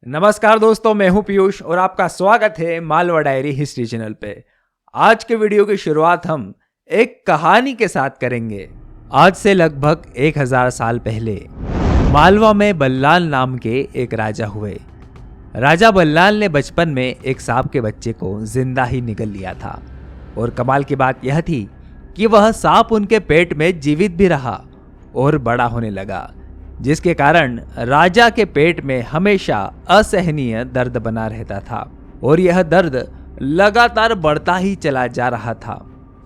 नमस्कार दोस्तों, मैं हूं पीयूष और आपका स्वागत है मालवा डायरी हिस्ट्री चैनल पे। आज के वीडियो की शुरुआत हम एक कहानी के साथ करेंगे। आज से लगभग 1000 साल पहले मालवा में बल्लाल नाम के एक राजा हुए। राजा बल्लाल ने बचपन में एक सांप के बच्चे को जिंदा ही निगल लिया था और कमाल की बात यह थी कि वह सांप उनके पेट में जीवित भी रहा और बड़ा होने लगा, जिसके कारण राजा के पेट में हमेशा असहनीय दर्द बना रहता था और यह दर्द लगातार बढ़ता ही चला जा रहा था।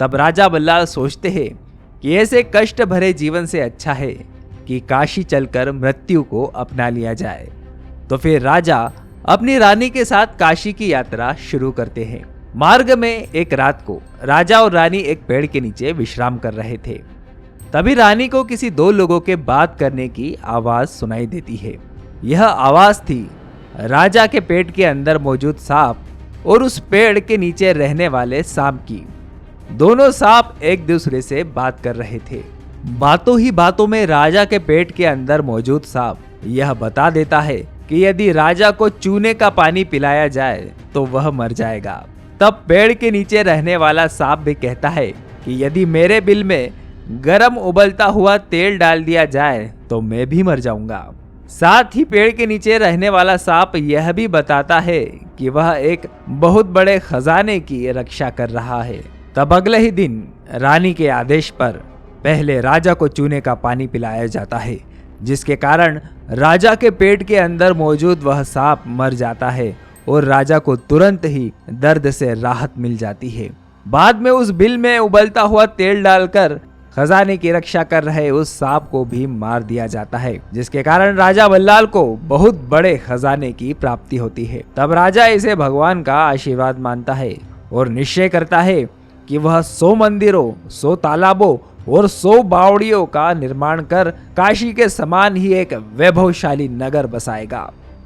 तब राजा बल्लाल सोचते हैं कि ऐसे कष्ट भरे जीवन से अच्छा है कि काशी चलकर मृत्यु को अपना लिया जाए। तो फिर राजा अपनी रानी के साथ काशी की यात्रा शुरू करते हैं। मार्ग में एक रात को राजा और रानी एक पेड़ के नीचे विश्राम कर रहे थे। तभी रानी को किसी दो लोगों के बात करने की आवाज सुनाई देती है। यह आवाज थी राजा के पेट के अंदर मौजूद सांप और उस पेड़ के नीचे रहने वाले सांप की। दोनों सांप एक दूसरे से बात कर रहे थे। बातों ही बातों में राजा के पेट के अंदर मौजूद सांप यह बता देता है कि यदि राजा को चूने का पानी पिलाया जाए तो वह मर जाएगा। तब पेड़ के नीचे रहने वाला सांप भी कहता है कि यदि मेरे बिल में गरम उबलता हुआ तेल डाल दिया जाए तो मैं भी मर जाऊंगा। साथ ही पेड़ के नीचे रहने वाला सांप यह भी बताता है कि वह एक बहुत बड़े खजाने की रक्षा कर रहा है। तब अगले ही दिन रानी के आदेश पर पहले राजा को चूने का पानी पिलाया जाता है, जिसके कारण राजा के पेट के अंदर मौजूद वह सांप मर जाता है और राजा को तुरंत ही दर्द से राहत मिल जाती है। बाद में उस बिल में उबलता हुआ तेल डालकर खजाने की रक्षा कर रहे उस सांप को भी मार दिया जाता है, जिसके कारण राजा बल्लाल को बहुत बड़े खजाने की प्राप्ति होती है। तब राजा इसे भगवान का आशीर्वाद मानता है और निश्चय करता है कि वह 100 मंदिरों, 100 तालाबों और 100 बावड़ियों का निर्माण कर काशी के समान ही एक वैभवशाली नगर बसाएगा।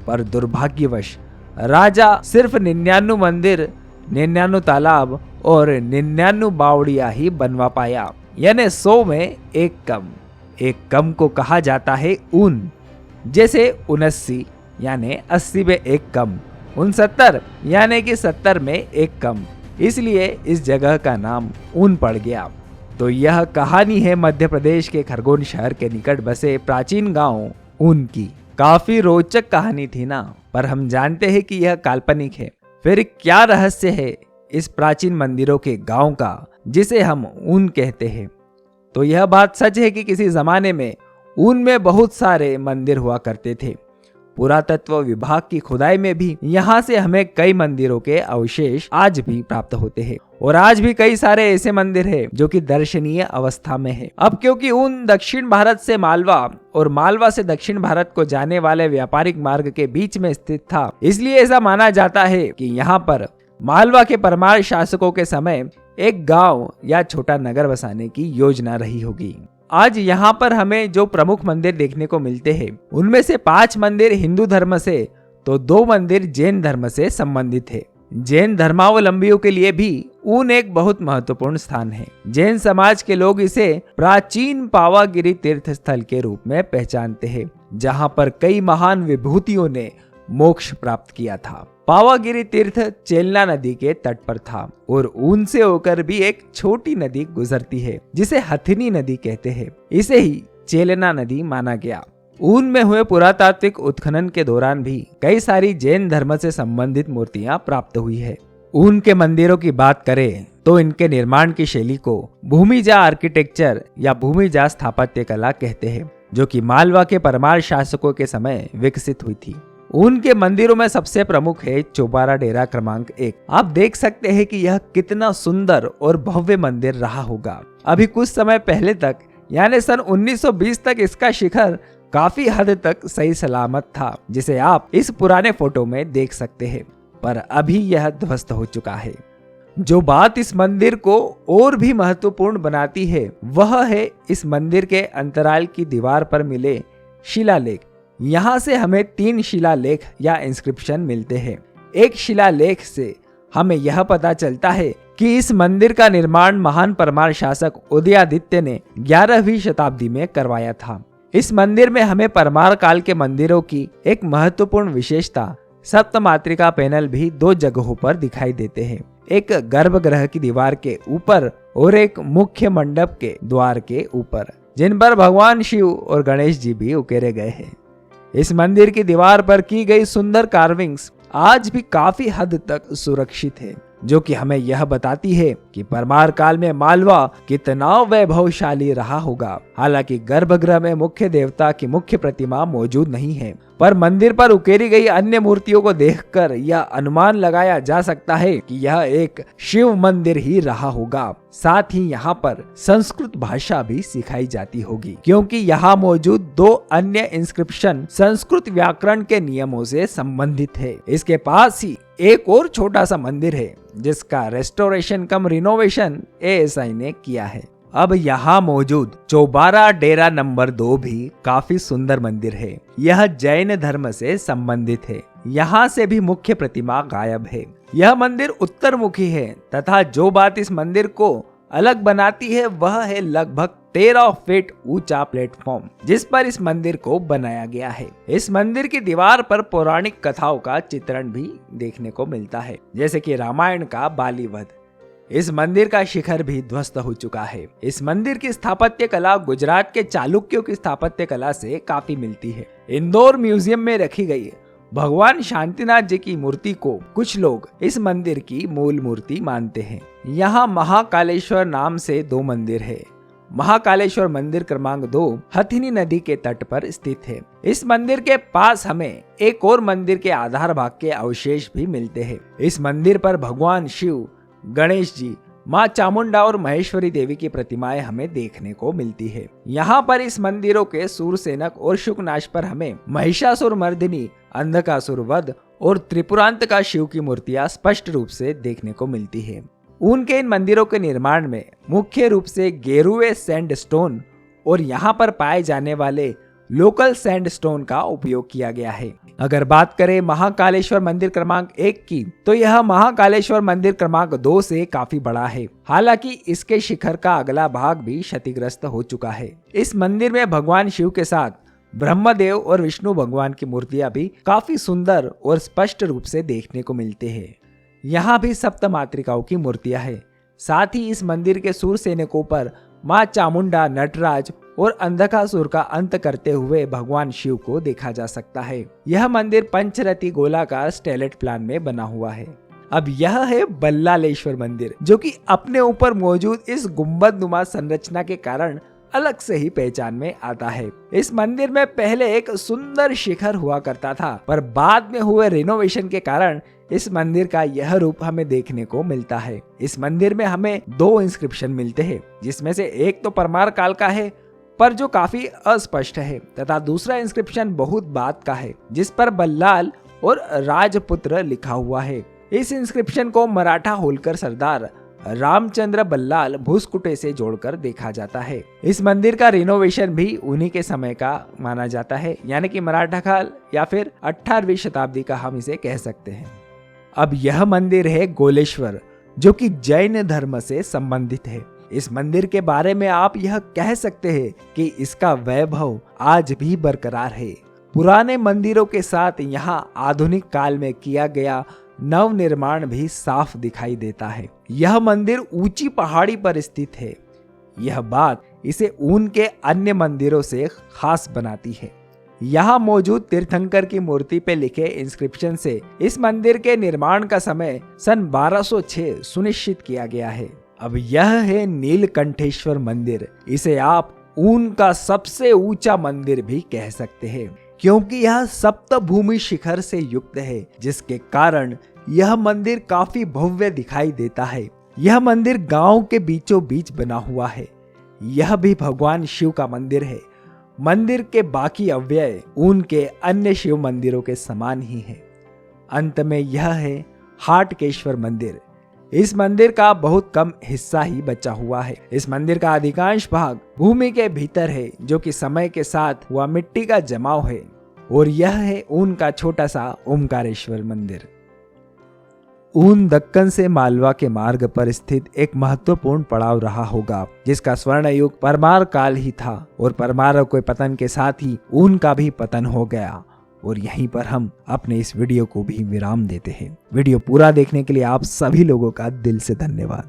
पर दुर्भाग्यवश राजा सिर्फ 99 मंदिर, 99 तालाब और 99 बावड़ियां ही बनवा पाया, यानी 100 में एक कम को कहा जाता है ऊन। जैसे 79 यानी 80 में एक कम, 69 यानी कि 70 में एक कम, इसलिए इस जगह का नाम ऊन पड़ गया। तो यह कहानी है मध्य प्रदेश के खरगोन शहर के निकट बसे प्राचीन गांव ऊन की। काफी रोचक कहानी थी ना, पर हम जानते हैं कि यह काल्पनिक है। फिर क्या रहस्य है इस प्राचीन मंदिरों के गांव का जिसे हम ऊन कहते हैं? तो यह बात सच है कि किसी जमाने में ऊन में बहुत सारे मंदिर हुआ करते थे। पुरातत्व विभाग की खुदाई में भी यहाँ से हमें कई मंदिरों के अवशेष आज भी प्राप्त होते हैं और आज भी कई सारे ऐसे मंदिर हैं जो कि दर्शनीय अवस्था में है। अब क्योंकि ऊन दक्षिण भारत से मालवा और मालवा से दक्षिण भारत को जाने वाले व्यापारिक मार्ग के बीच में स्थित था, इसलिए ऐसा माना जाता है कि यहाँ पर मालवा के परमार शासकों के समय एक गांव या छोटा नगर बसाने की योजना रही होगी। आज यहाँ पर हमें जो प्रमुख मंदिर देखने को मिलते हैं, उनमें से 5 मंदिर हिंदू धर्म से तो 2 मंदिर जैन धर्म से संबंधित है। जैन धर्मावलंबियों के लिए भी ऊन एक बहुत महत्वपूर्ण स्थान है। जैन समाज के लोग इसे प्राचीन पावागिरी तीर्थ स्थल के रूप में पहचानते हैं, जहाँ पर कई महान विभूतियों ने मोक्ष प्राप्त किया था। पावागिरी तीर्थ चेलना नदी के तट पर था और ऊन से होकर भी एक छोटी नदी गुजरती है जिसे हथिनी नदी कहते हैं। इसे ही चेलना नदी माना गया। ऊन में हुए पुरातात्विक उत्खनन के दौरान भी कई सारी जैन धर्म से संबंधित मूर्तियां प्राप्त हुई है। ऊन के मंदिरों की बात करें तो इनके निर्माण की शैली को भूमिजा आर्किटेक्चर या भूमिजा स्थापत्य कला कहते हैं, जो कि मालवा के परमार शासकों के समय विकसित हुई थी। उनके मंदिरों में सबसे प्रमुख है चौबारा डेरा क्रमांक 1। आप देख सकते हैं कि यह कितना सुंदर और भव्य मंदिर रहा होगा। अभी कुछ समय पहले तक यानी सन 1920 तक इसका शिखर काफी हद तक सही सलामत था, जिसे आप इस पुराने फोटो में देख सकते हैं, पर अभी यह ध्वस्त हो चुका है। जो बात इस मंदिर को और भी महत्वपूर्ण बनाती है वह है इस मंदिर के अंतराल की दीवार पर मिले शिलालेख। यहाँ से हमें 3 शिलालेख या इंस्क्रिप्शन मिलते हैं। एक शिलालेख से हमें यह पता चलता है कि इस मंदिर का निर्माण महान परमार शासक उदयादित्य ने 11वीं शताब्दी में करवाया था। इस मंदिर में हमें परमार काल के मंदिरों की एक महत्वपूर्ण विशेषता सप्तमातृका पैनल भी दो जगहों पर दिखाई देते हैं, एक गर्भगृह की दीवार के ऊपर और एक मुख्य मंडप के द्वार के ऊपर, जिन पर भगवान शिव और गणेश जी भी उकेरे गए हैं। इस मंदिर की दीवार पर की गई सुंदर कार्विंग्स आज भी काफी हद तक सुरक्षित है, जो कि हमें यह बताती है कि परमार काल में मालवा कितना वैभवशाली रहा होगा। हालांकि गर्भगृह में मुख्य देवता की मुख्य प्रतिमा मौजूद नहीं है, पर मंदिर पर उकेरी गई अन्य मूर्तियों को देखकर यह अनुमान लगाया जा सकता है कि यह एक शिव मंदिर ही रहा होगा। साथ ही यहाँ पर संस्कृत भाषा भी सिखाई जाती होगी, क्योंकि यहाँ मौजूद दो अन्य इंस्क्रिप्शन संस्कृत व्याकरण के नियमों से संबंधित है। इसके पास ही एक और छोटा सा मंदिर है जिसका रेस्टोरेशन कम रिनोवेशन एएसआई ने किया है। अब यहाँ मौजूद चौबारा डेरा नंबर 2 भी काफी सुंदर मंदिर है। यह जैन धर्म से संबंधित है। यहाँ से भी मुख्य प्रतिमा गायब है। यह मंदिर उत्तर मुखी है तथा जो बात इस मंदिर को अलग बनाती है वह है लगभग 13 फीट ऊंचा प्लेटफॉर्म जिस पर इस मंदिर को बनाया गया है। इस मंदिर की दीवार पर पौराणिक कथाओं का चित्रण भी देखने को मिलता है, जैसे कि रामायण का बाली वध। इस मंदिर का शिखर भी ध्वस्त हो चुका है। इस मंदिर की स्थापत्य कला गुजरात के चालुक्यों की स्थापत्य कला से काफी मिलती है। इंदौर म्यूजियम में रखी गई भगवान शांतिनाथ जी की मूर्ति को कुछ लोग इस मंदिर की मूल मूर्ति मानते हैं। यहाँ महाकालेश्वर नाम से 2 मंदिर है। महाकालेश्वर मंदिर क्रमांक 2 हथिनी नदी के तट पर स्थित है। इस मंदिर के पास हमें एक और मंदिर के आधार भाग के अवशेष भी मिलते हैं। इस मंदिर पर भगवान शिव, गणेश जी, माँ चामुंडा और महेश्वरी देवी की प्रतिमाएं हमें देखने को मिलती है। यहाँ पर इस मंदिरों के सूरसेनक और शुकनाश पर हमें महिषासुर मर्दिनी, अंधकासुर वध और त्रिपुरांतका शिव की मूर्तियां स्पष्ट रूप से देखने को मिलती है। उनके इन मंदिरों के निर्माण में मुख्य रूप से गेरुए सैंडस्टोन और यहाँ पर पाए जाने वाले लोकल सैंडस्टोन का उपयोग किया गया है। अगर बात करें महाकालेश्वर मंदिर क्रमांक 1 की, तो यह महाकालेश्वर मंदिर क्रमांक 2 से काफी बड़ा है। हालांकि इसके शिखर का अगला भाग भी क्षतिग्रस्त हो चुका है। इस मंदिर में भगवान शिव के साथ ब्रह्मदेव और विष्णु भगवान की मूर्तियां भी काफी सुंदर और स्पष्ट रूप से देखने को मिलते हैं। यहाँ भी सप्तमातृकाओं की मूर्तियां हैं। साथ ही इस मंदिर के सूरसेनकों पर माँ चामुंडा, नटराज और अंधकासुर का अंत करते हुए भगवान शिव को देखा जा सकता है। यह मंदिर पंचरथी गोलाकार स्टेलेट प्लान में बना हुआ है। अब यह है बल्लालेश्वर मंदिर, जो कि अपने ऊपर मौजूद इस गुंबदनुमा संरचना के कारण अलग से ही पहचान में आता है। इस मंदिर में पहले एक सुंदर शिखर हुआ करता था, पर बाद में हुए रिनोवेशन के कारण इस मंदिर का यह रूप हमें देखने को मिलता है। इस मंदिर में हमें 2 इंस्क्रिप्शन मिलते हैं, जिसमें से एक तो परमार काल का है पर जो काफी अस्पष्ट है, तथा दूसरा इंस्क्रिप्शन बहुत बाद का है जिस पर बल्लाल और राजपुत्र लिखा हुआ है। इस इंस्क्रिप्शन को मराठा होलकर सरदार रामचंद्र बल्लाल भूसकुटे से जोड़कर देखा जाता है। इस मंदिर का रिनोवेशन भी उन्हीं के समय का माना जाता है, यानी कि मराठा काल या फिर 18वीं शताब्दी का हम इसे कह सकते हैं। अब यह मंदिर है गोलेश्वर, जो कि जैन धर्म से संबंधित है। इस मंदिर के बारे में आप यह कह सकते हैं कि इसका वैभव आज भी बरकरार है। पुराने मंदिरों के साथ यहाँ आधुनिक काल में किया गया नव निर्माण भी साफ दिखाई देता है। यह मंदिर ऊंची पहाड़ी पर स्थित है। यह बात इसे उनके अन्य मंदिरों से खास बनाती है। यहाँ मौजूद तीर्थंकर की मूर्ति पे लिखे इंस्क्रिप्शन से इस मंदिर के निर्माण का समय सन 1206 सुनिश्चित किया गया है। अब यह है नीलकंठेश्वर मंदिर। इसे आप ऊन का सबसे ऊंचा मंदिर भी कह सकते हैं, क्योंकि यह सप्तभूमि शिखर से युक्त है, जिसके कारण यह मंदिर काफी भव्य दिखाई देता है। यह मंदिर गांव के बीचों बीच बना हुआ है। यह भी भगवान शिव का मंदिर है। मंदिर के बाकी अवयव उनके अन्य शिव मंदिरों के समान ही है। अंत में यह है हाटकेश्वर मंदिर। इस मंदिर का बहुत कम हिस्सा ही बचा हुआ है। इस मंदिर का अधिकांश भाग भूमि के भीतर है, जो कि समय के साथ हुआ मिट्टी का जमाव है। और यह है उनका छोटा सा ओमकारेश्वर मंदिर। ऊन दक्कन से मालवा के मार्ग पर स्थित एक महत्वपूर्ण पड़ाव रहा होगा, जिसका स्वर्ण युग परमार काल ही था और परमार के पतन के साथ ही ऊन का भी पतन हो गया। और यहीं पर हम अपने इस वीडियो को भी विराम देते हैं। वीडियो पूरा देखने के लिए आप सभी लोगों का दिल से धन्यवाद।